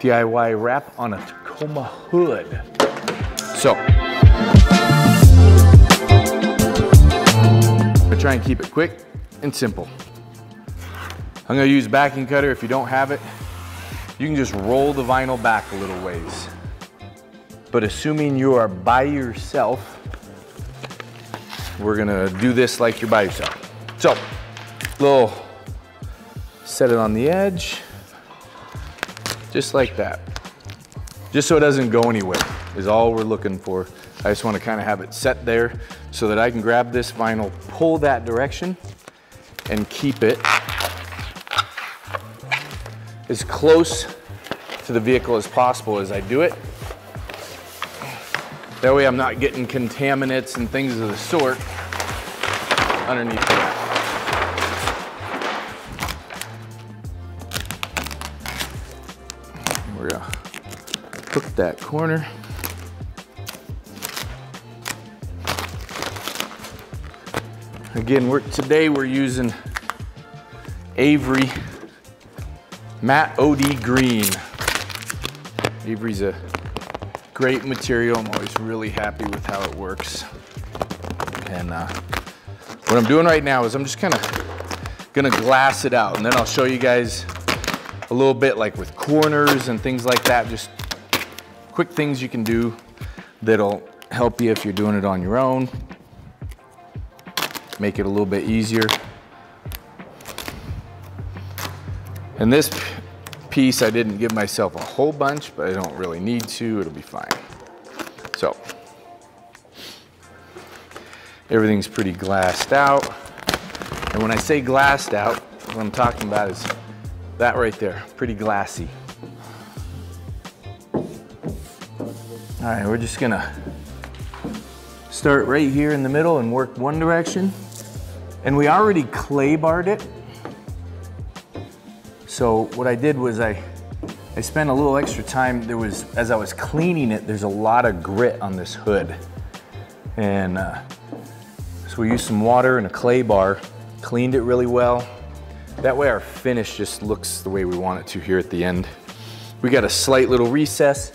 DIY wrap on a Tacoma Hood. So, I try and keep it quick and simple. I'm gonna use backing cutter. If you don't have it, you can just roll the vinyl back a little ways. But assuming you are by yourself, we're gonna do this like you're by yourself. So, set it on the edge, just like that. Just so it doesn't go anywhere is all we're looking for. I just want to kind of have it set there so that I can grab this vinyl, pull that direction, and keep it as close to the vehicle as possible as I do it. That way I'm not getting contaminants and things of the sort underneath that. We're gonna hook that corner. Again, today we're using Avery Matte OD Green. Avery's a great material. I'm always really happy with how it works. And what I'm doing right now is I'm just kind of gonna glass it out, and then I'll show you guys a little bit like with corners and things like that, just quick things you can do that'll help you if you're doing it on your own. Make it a little bit easier. And this piece, I didn't give myself a whole bunch, but I don't really need to, it'll be fine. So, everything's pretty glassed out. And when I say glassed out, what I'm talking about is that right there, pretty glassy. All right, we're just gonna start right here in the middle and work one direction. And we already clay barred it. So what I did was I spent a little extra time. As I was cleaning it, there's a lot of grit on this hood. And so we used some water and a clay bar, cleaned it really well. That way our finish just looks the way we want it to here at the end. We got a slight little recess.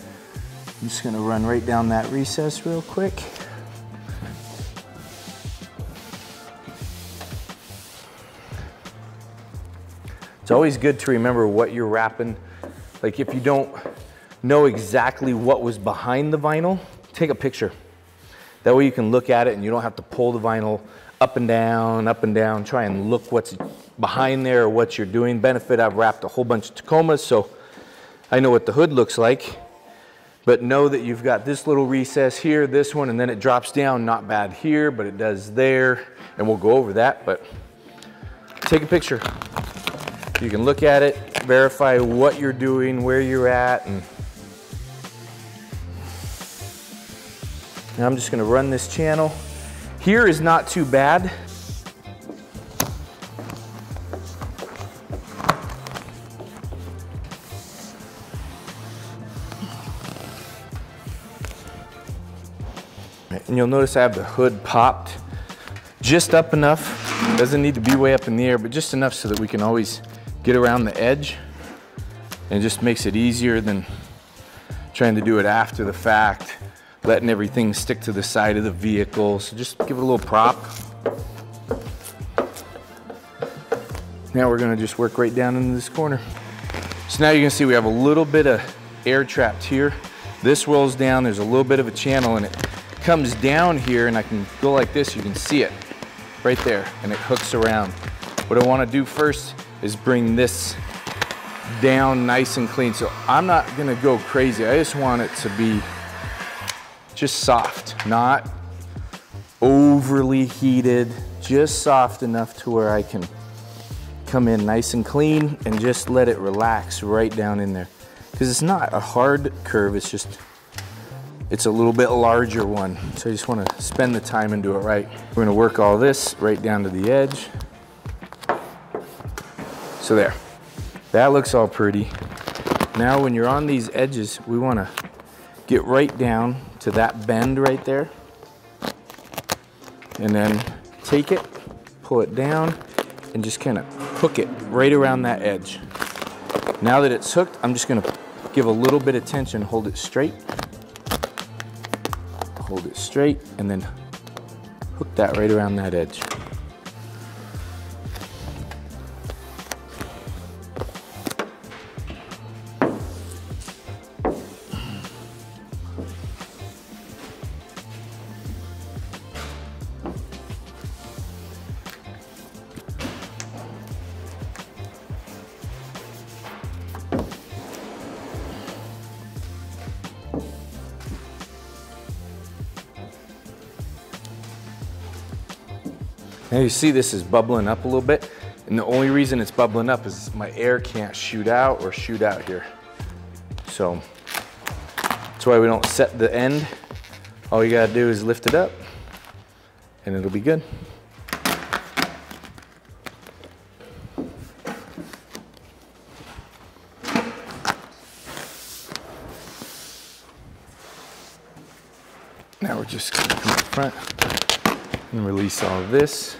I'm just gonna run right down that recess real quick. It's always good to remember what you're wrapping. Like if you don't know exactly what was behind the vinyl, take a picture. That way you can look at it and you don't have to pull the vinyl up and down, try and look what's behind there or what you're doing. Benefit, I've wrapped a whole bunch of Tacomas, so I know what the hood looks like. But know that you've got this little recess here, this one, and then it drops down. Not bad here, but it does there. And we'll go over that, but take a picture. You can look at it, verify what you're doing, where you're at, and now I'm just gonna run this channel. Here is not too bad. And you'll notice I have the hood popped just up enough. Doesn't need to be way up in the air, but just enough so that we can always get around the edge. And it just makes it easier than trying to do it after the fact, letting everything stick to the side of the vehicle. So just give it a little prop. Now we're gonna just work right down into this corner. So now you can see we have a little bit of air trapped here. This rolls down, there's a little bit of a channel, and it comes down here, and I can go like this, you can see it right there, and it hooks around. What I wanna do first is bring this down nice and clean. So I'm not gonna go crazy. I just want it to be just soft, not overly heated, just soft enough to where I can come in nice and clean and just let it relax right down in there. Because it's not a hard curve, it's a little bit larger one. So I just wanna spend the time and do it right. We're gonna work all this right down to the edge. So there, that looks all pretty. Now when you're on these edges, we wanna get right down to that bend right there. And then take it, pull it down, and just kind of hook it right around that edge. Now that it's hooked, I'm just gonna give a little bit of tension, hold it straight, and then hook that right around that edge. Now you see this is bubbling up a little bit, and the only reason it's bubbling up is my air can't shoot out here. So that's why we don't set the end. All you gotta do is lift it up and it'll be good. Now we're just gonna come up front and release all of this.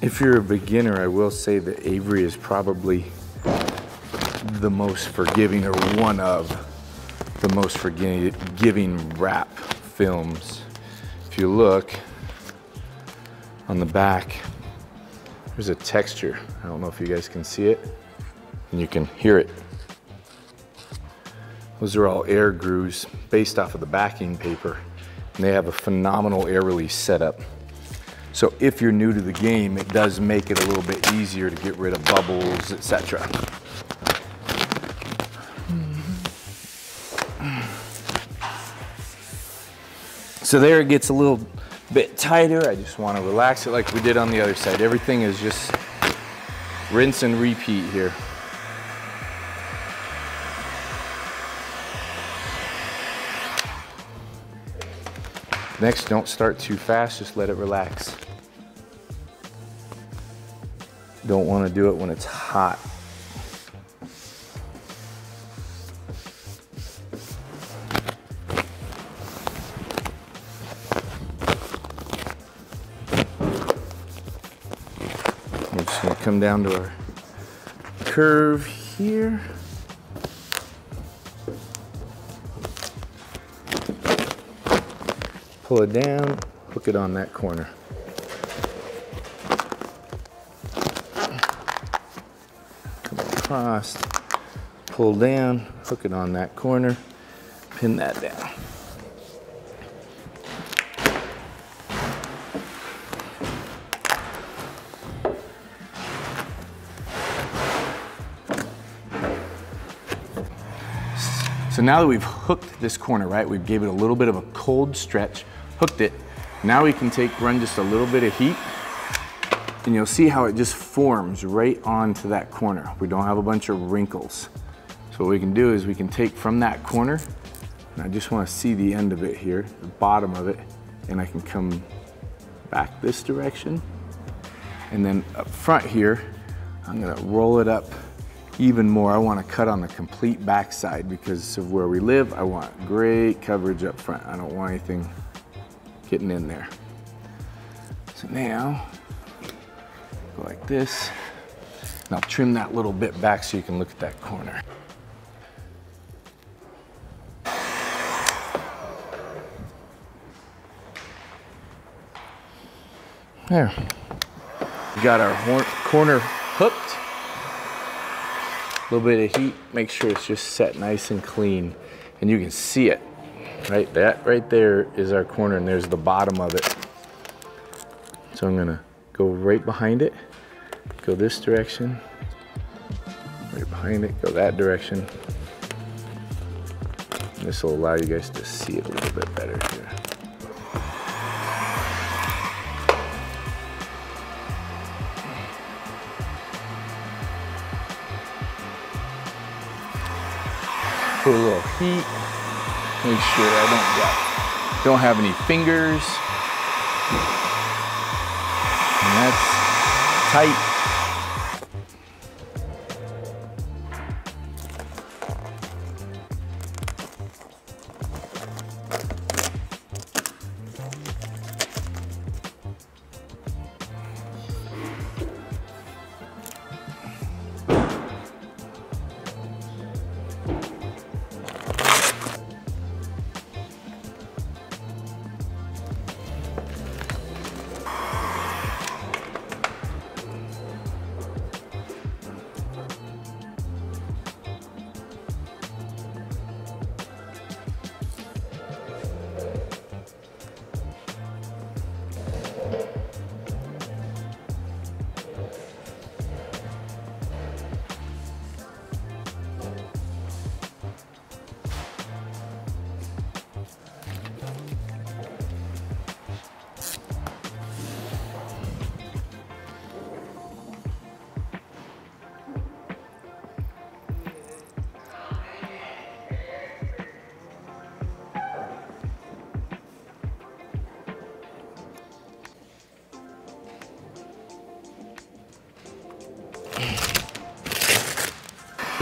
If you're a beginner, I will say that Avery is probably the most forgiving, or one of the most forgiving wrap films. If you look on the back, there's a texture. I don't know if you guys can see it, and you can hear it. Those are all air grooves based off of the backing paper, and they have a phenomenal air release setup. So if you're new to the game, it does make it a little bit easier to get rid of bubbles, etc. So there it gets a little bit tighter. I just want to relax it like we did on the other side. Everything is just rinse and repeat here. Next, don't start too fast, just let it relax. Don't want to do it when it's hot. We're just going to come down to our curve here. Pull it down, hook it on that corner. Come across, pull down, hook it on that corner, pin that down. So now that we've hooked this corner, right, we gave it a little bit of a cold stretch, hooked it. Now we can run just a little bit of heat, and you'll see how it just forms right onto that corner. We don't have a bunch of wrinkles. So what we can do is we can take from that corner, and I just want to see the end of it here, the bottom of it, and I can come back this direction. And then up front here, I'm gonna roll it up even more. I want to cut on the complete backside because of where we live. I want great coverage up front. I don't want anything getting in there. So now, go like this, and I'll trim that little bit back so you can look at that corner. There. We got our corner hooked. A little bit of heat, make sure it's just set nice and clean, and you can see it, right? That right there is our corner, and there's the bottom of it. So I'm gonna go right behind it, go this direction, right behind it, go that direction. And this will allow you guys to see it a little bit better here. Put a little heat, make sure I don't have any fingers. And that's tight.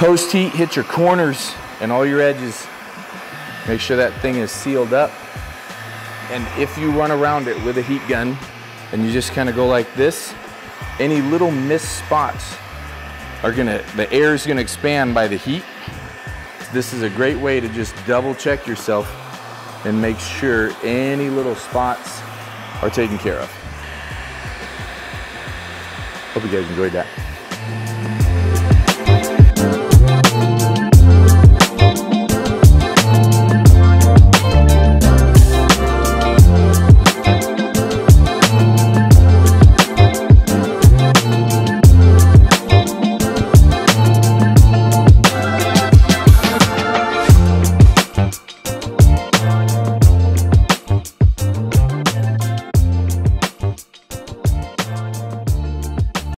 Post heat, hit your corners and all your edges. Make sure that thing is sealed up. And if you run around it with a heat gun and you just kind of go like this, any little missed spots are the air is gonna expand by the heat. This is a great way to just double check yourself and make sure any little spots are taken care of. Hope you guys enjoyed that.